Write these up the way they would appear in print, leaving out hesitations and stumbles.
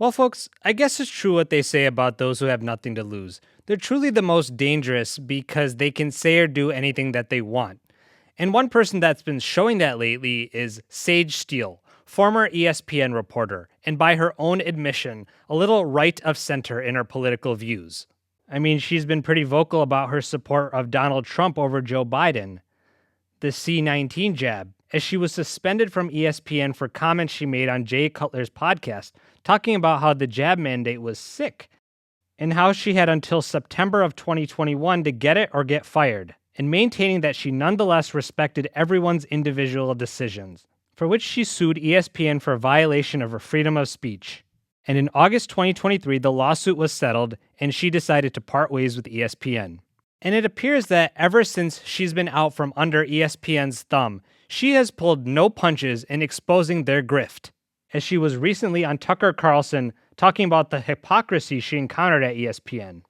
Well, folks, I guess it's true what they say about those who have nothing to lose. They're truly the most dangerous because they can say or do anything that they want. And one person that's been showing that lately is Sage Steele, former ESPN reporter, and by her own admission, a little right of center in her political views. I mean, she's been pretty vocal about her support of Donald Trump over Joe Biden, the C-19 jab, as she was suspended from ESPN for comments she made on Jay Cutler's podcast, talking about how the jab mandate was sick, and how she had until September of 2021 to get it or get fired, and maintaining that she nonetheless respected everyone's individual decisions, for which she sued ESPN for violation of her freedom of speech. And in August 2023, the lawsuit was settled, and she decided to part ways with ESPN. And it appears that ever since she's been out from under ESPN's thumb, she has pulled no punches in exposing their grift, as she was recently on Tucker Carlson talking about the hypocrisy she encountered at ESPN.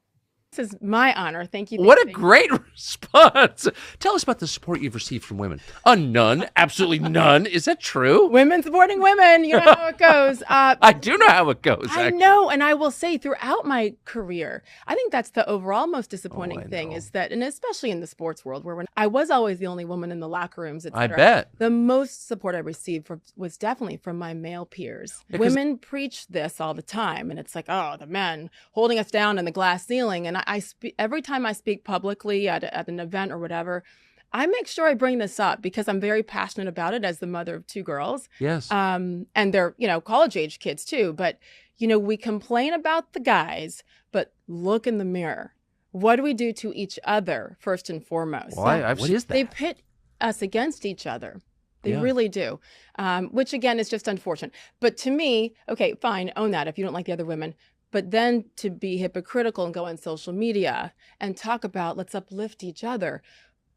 This is my honor. Thank you. What a great response. Tell us about the support you've received from women. None. Absolutely none. Is that true? Women supporting women. You know how it goes. I do know how it goes. I know. And I will say throughout my career, I think that's the overall most disappointing thing is that, and especially in the sports world, where when I was always the only woman in the locker rooms, et cetera, I bet. The most support I received was definitely from my male peers. Because women preach this all the time. And it's like, oh, the men holding us down in the glass ceiling. And every time I speak publicly at an event or whatever, I make sure I bring this up because I'm very passionate about it as the mother of two girls. Yes. And they're, college age kids too. But, we complain about the guys, but look in the mirror. What do we do to each other first and foremost? Why? What is that? They pit us against each other. They really do, which again is just unfortunate. But to me, okay, fine, own that if you don't like the other women. But then to be hypocritical and go on social media and talk about let's uplift each other.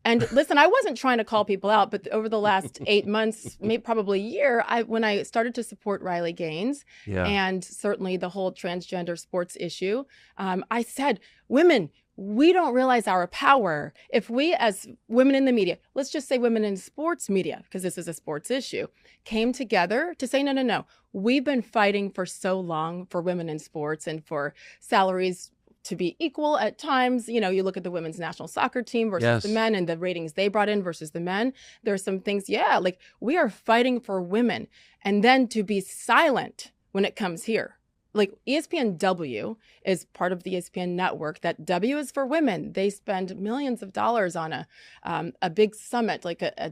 And listen, I wasn't trying to call people out, but over the last 8 months, maybe probably a year, when I started to support Riley Gaines and certainly the whole transgender sports issue, I said, women, we don't realize our power. If we as women in the media, let's just say women in sports media, because this is a sports issue, came together to say, no. We've been fighting for so long for women in sports and for salaries to be equal at times. You look at the women's national soccer team versus the men and the ratings they brought in versus the men. There are some things, like we are fighting for women. And then to be silent when it comes here. Like ESPN W is part of the ESPN network. That W is for women. They spend millions of dollars on a big summit, like a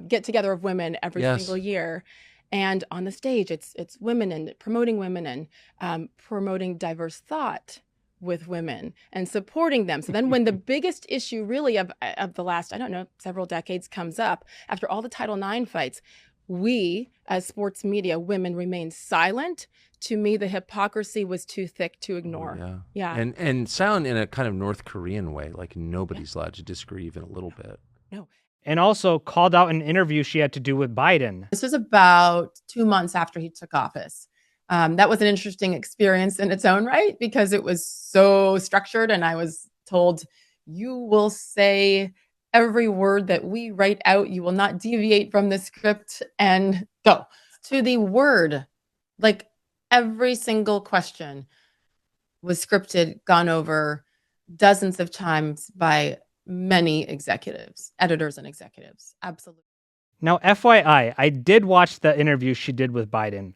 get together of women every single year. And on the stage, it's women and promoting women and promoting diverse thought with women and supporting them. So then when the biggest issue really of the last, several decades comes up, after all the Title IX fights, we as sports media, women remain silent. To me, the hypocrisy was too thick to ignore. And silent in a kind of North Korean way, like nobody's allowed to disagree even a little bit. No. And also called out an interview she had to do with Biden. This was about 2 months after he took office. That was an interesting experience in its own right because it was so structured and I was told, you will say every word that we write out. You will not deviate from the script and go to the word. Like every single question was scripted, gone over dozens of times by many executives, editors and executives. Absolutely. Now, FYI, I did watch the interview she did with Biden,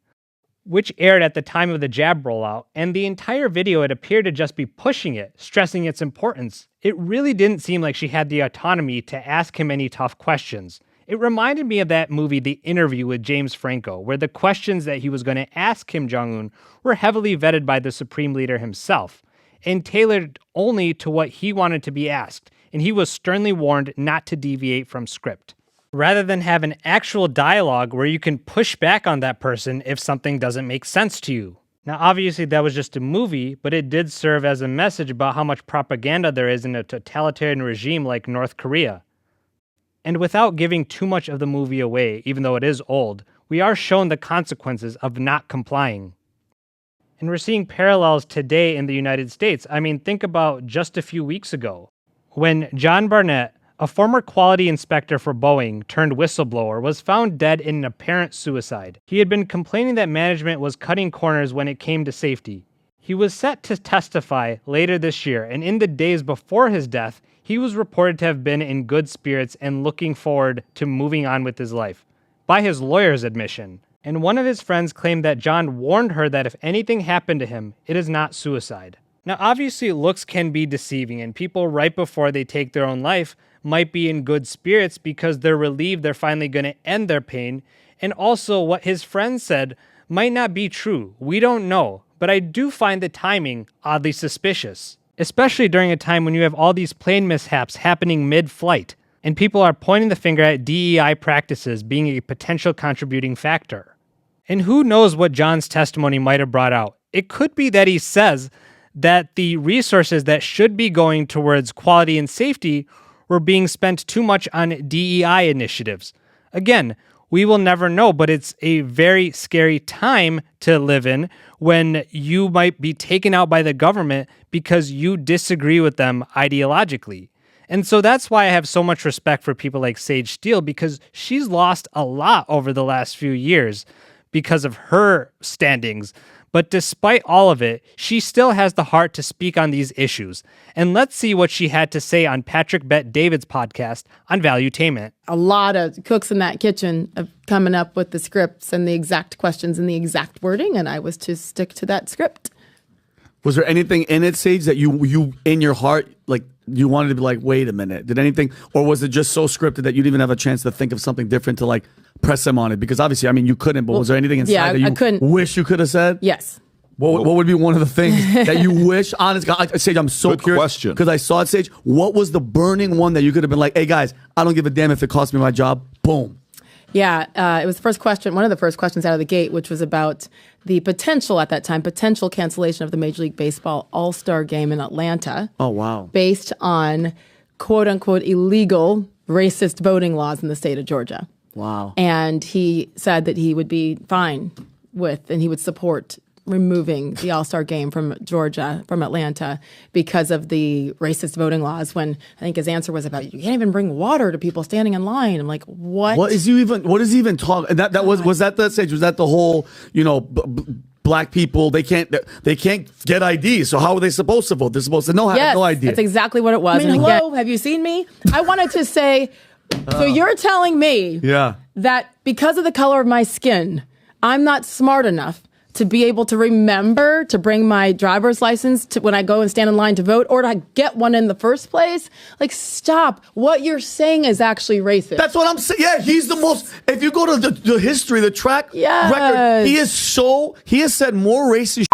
which aired at the time of the jab rollout, and the entire video, it appeared to just be pushing it, stressing its importance. It really didn't seem like she had the autonomy to ask him any tough questions. It reminded me of that movie, The Interview with James Franco, where the questions that he was going to ask Kim Jong-un were heavily vetted by the Supreme Leader himself, and tailored only to what he wanted to be asked, and he was sternly warned not to deviate from script, rather than have an actual dialogue where you can push back on that person if something doesn't make sense to you. Now, obviously, that was just a movie, but it did serve as a message about how much propaganda there is in a totalitarian regime like North Korea. And without giving too much of the movie away, even though it is old, we are shown the consequences of not complying. And we're seeing parallels today in the United States. I mean, think about just a few weeks ago, when John Barnett, A former quality inspector for Boeing turned whistleblower was found dead in an apparent suicide. He had been complaining that management was cutting corners when it came to safety. He was set to testify later this year, and in the days before his death, he was reported to have been in good spirits and looking forward to moving on with his life, by his lawyer's admission. And one of his friends claimed that John warned her that if anything happened to him, it is not suicide. Now, obviously, looks can be deceiving, and people right before they take their own life might be in good spirits because they're relieved they're finally going to end their pain. And also, what his friend said might not be true. We don't know. But I do find the timing oddly suspicious, especially during a time when you have all these plane mishaps happening mid-flight, and people are pointing the finger at DEI practices being a potential contributing factor. And who knows what John's testimony might have brought out. It could be that he says that the resources that should be going towards quality and safety were being spent too much on DEI initiatives. Again, we will never know, but it's a very scary time to live in when you might be taken out by the government because you disagree with them ideologically. And so that's why I have so much respect for people like Sage Steele, because she's lost a lot over the last few years because of her standings. But despite all of it, she still has the heart to speak on these issues. And let's see what she had to say on Patrick Bet-David's podcast on Valuetainment. A lot of cooks in that kitchen of coming up with the scripts and the exact questions and the exact wording, and I was to stick to that script. Was there anything in it, Sage, that you in your heart, like, you wanted to be like, wait a minute, did anything, or was it just so scripted that you didn't even have a chance to think of something different to, like, press him on it? Because obviously, I mean, you couldn't, but was there anything inside that you couldn't. wish you could have said? Yes. What would be one of the things that you wish, honest God, Sage, I'm so Good curious. question. Because I saw it, Sage. What was the burning one that you could have been like, hey, guys, I don't give a damn if it costs me my job. Boom. Yeah, it was the first question, one of the first questions out of the gate, which was about the potential at that time, potential cancellation of the Major League Baseball All-Star Game in Atlanta. Oh, wow. Based on quote-unquote illegal racist voting laws in the state of Georgia. Wow. And he said that he would be fine with, and he would support removing the All-Star Game from Georgia, from Atlanta, because of the racist voting laws, when I think his answer was about, you can't even bring water to people standing in line. I'm like, what? What is he even talking? That was that the Sage? Was that the whole, black people, they can't get IDs, so how are they supposed to vote? They're supposed to know how, yes, no idea. That's exactly what it was. I mean, and hello, have you seen me? I wanted to say, so you're telling me that because of the color of my skin, I'm not smart enough to be able to remember to bring my driver's license to when I go and stand in line to vote, or to get one in the first place? Like, stop. What you're saying is actually racist. That's what I'm saying. Yeah, he's the most, if you go to the history, the track record, he has said more racist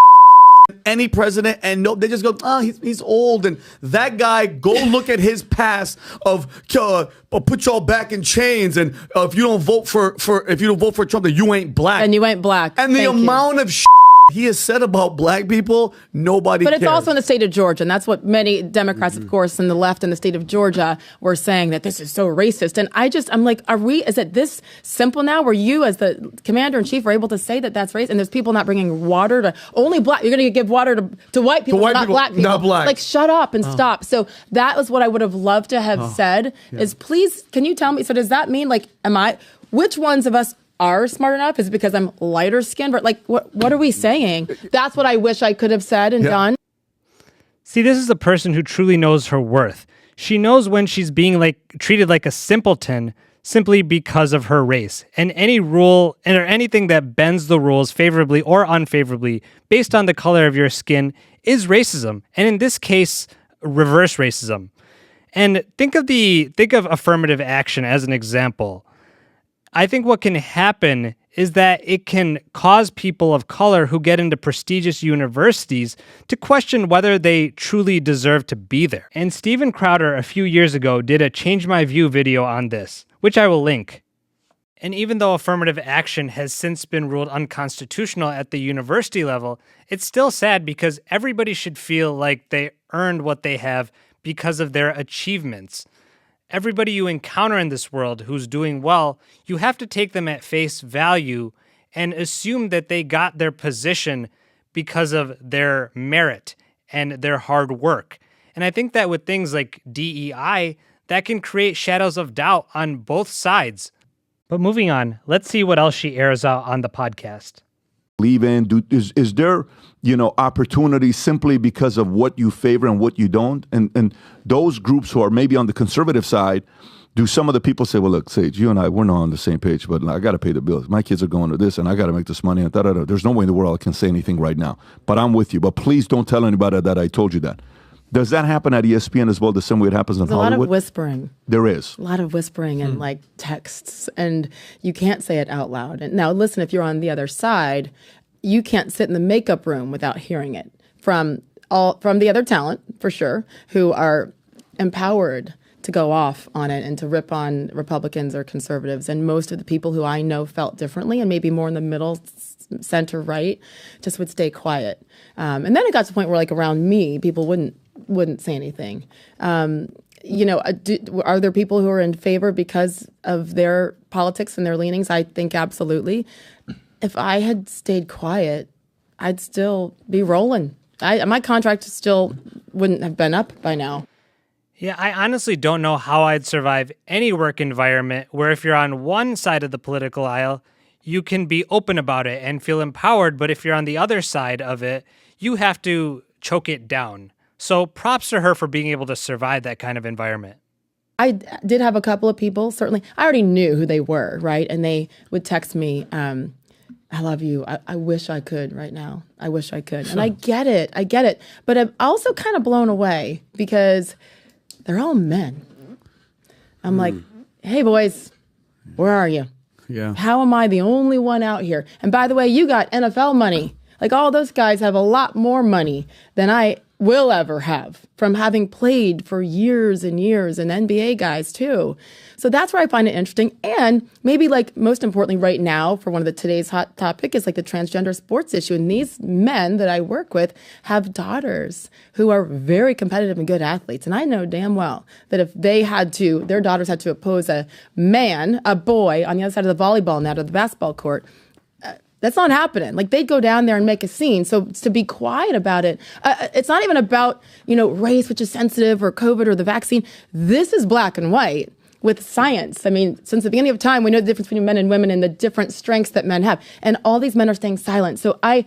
than any president, and they just go, he's old. And that guy, go look at his past of put y'all back in chains, and if you don't vote for Trump, then you ain't black. And you ain't black. And the amount of he has said about black people, nobody But cares. it's also in the state of Georgia, and that's what many Democrats, of course, and the left in the state of Georgia were saying, that this is so racist. And I'm like, is it this simple now, where you as the commander-in-chief are able to say that that's racist, and there's people not bringing water to, only black, you're going to give water to white people, not black people. Not black. Like, shut up and stop. So that was what I would have loved to have said, is please, can you tell me, so does that mean, like, which ones of us are smart enough? Is it because I'm lighter skinned? Like, what are we saying? That's what I wish I could have said and done. See, this is a person who truly knows her worth. She knows when she's being treated like a simpleton simply because of her race. And any rule or anything that bends the rules favorably or unfavorably based on the color of your skin is racism. And in this case, reverse racism. And think of affirmative action as an example. I think what can happen is that it can cause people of color who get into prestigious universities to question whether they truly deserve to be there. And Steven Crowder a few years ago did a Change My View video on this, which I will link. And even though affirmative action has since been ruled unconstitutional at the university level, it's still sad because everybody should feel like they earned what they have because of their achievements. Everybody you encounter in this world who's doing well, you have to take them at face value and assume that they got their position because of their merit and their hard work. And I think that with things like DEI, that can create shadows of doubt on both sides. But moving on, let's see what else she airs out on the podcast. Believe in? Is there, opportunity simply because of what you favor and what you don't? And those groups who are maybe on the conservative side, do some of the people say, well, look, Sage, you and I, we're not on the same page, but I got to pay the bills. My kids are going to this, and I got to make this money, and da-da-da. There's no way in the world I can say anything right now. But I'm with you. But please don't tell anybody that I told you that. Does that happen at ESPN as well, the same way it happens in Hollywood? There's a lot of whispering. There is. A lot of whispering and like texts, and you can't say it out loud. And now, listen, if you're on the other side, you can't sit in the makeup room without hearing it from the other talent, for sure, who are empowered to go off on it and to rip on Republicans or conservatives. And most of the people who I know felt differently and maybe more in the middle, center, right, just would stay quiet. And then it got to the point where, like, around me, people wouldn't say anything. Are there people who are in favor because of their politics and their leanings? I think absolutely. If I had stayed quiet, I'd still be rolling. My contract still wouldn't have been up by now. Yeah, I honestly don't know how I'd survive any work environment where if you're on one side of the political aisle, you can be open about it and feel empowered, but if you're on the other side of it, you have to choke it down. So props to her for being able to survive that kind of environment. I did have a couple of people, certainly. I already knew who they were, right? And they would text me, I love you. I wish I could right now. I wish I could. And I get it. But I'm also kind of blown away because they're all men. I'm like, hey, boys, where are you? Yeah. How am I the only one out here? And by the way, you got NFL money. Like, all those guys have a lot more money than I will ever have from having played for years and years, and NBA guys too. So that's where I find it interesting. And maybe, like, most importantly right now for one of today's hot topic is like the transgender sports issue. And these men that I work with have daughters who are very competitive and good athletes. And I know damn well that if their daughters had to oppose a boy on the other side of the volleyball net or the basketball court, that's not happening. Like, they'd go down there and make a scene. So to be quiet about it, it's not even about, race, which is sensitive, or COVID or the vaccine. This is black and white with science. I mean, since the beginning of time, we know the difference between men and women and the different strengths that men have. And all these men are staying silent. So I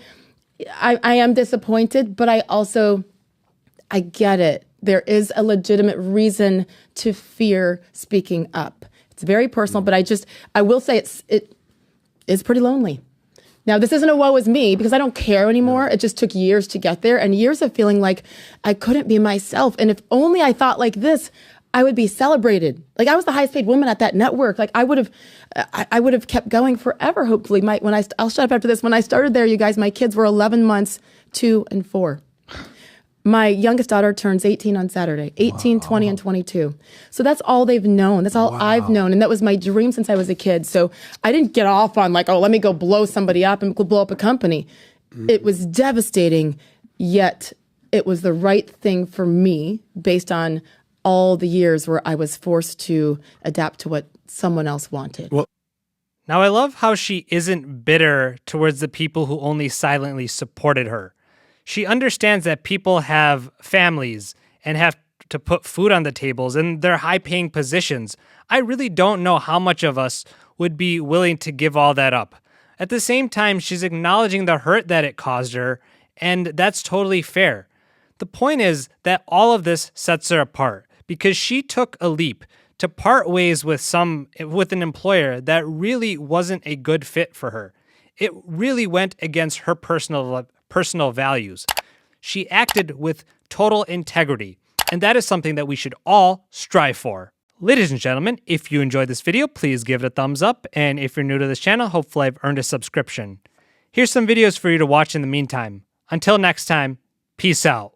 am disappointed, but I get it. There is a legitimate reason to fear speaking up. It's very personal, but I will say it is pretty lonely. Now, this isn't a woe is me because I don't care anymore. It just took years to get there, and years of feeling like I couldn't be myself. And if only I thought like this, I would be celebrated. Like, I was the highest paid woman at that network. Like, I would have kept going forever, hopefully. I'll shut up after this. When I started there, you guys, my kids were 11 months, 2 and 4. My youngest daughter turns 18 on Saturday, 18, 20, and 22. So that's all they've known. That's all I've known. And that was my dream since I was a kid. So I didn't get off on like, oh, let me go blow somebody up and blow up a company. It was devastating, yet it was the right thing for me based on all the years where I was forced to adapt to what someone else wanted. Well, now, I love how she isn't bitter towards the people who only silently supported her. She understands that people have families and have to put food on the tables and they're high-paying positions. I really don't know how much of us would be willing to give all that up. At the same time, she's acknowledging the hurt that it caused her, and that's totally fair. The point is that all of this sets her apart because she took a leap to part ways with an employer that really wasn't a good fit for her. It really went against her personal values. She acted with total integrity, and that is something that we should all strive for. Ladies and gentlemen, if you enjoyed this video, please give it a thumbs up, and if you're new to this channel, hopefully I've earned a subscription. Here's some videos for you to watch in the meantime. Until next time, peace out.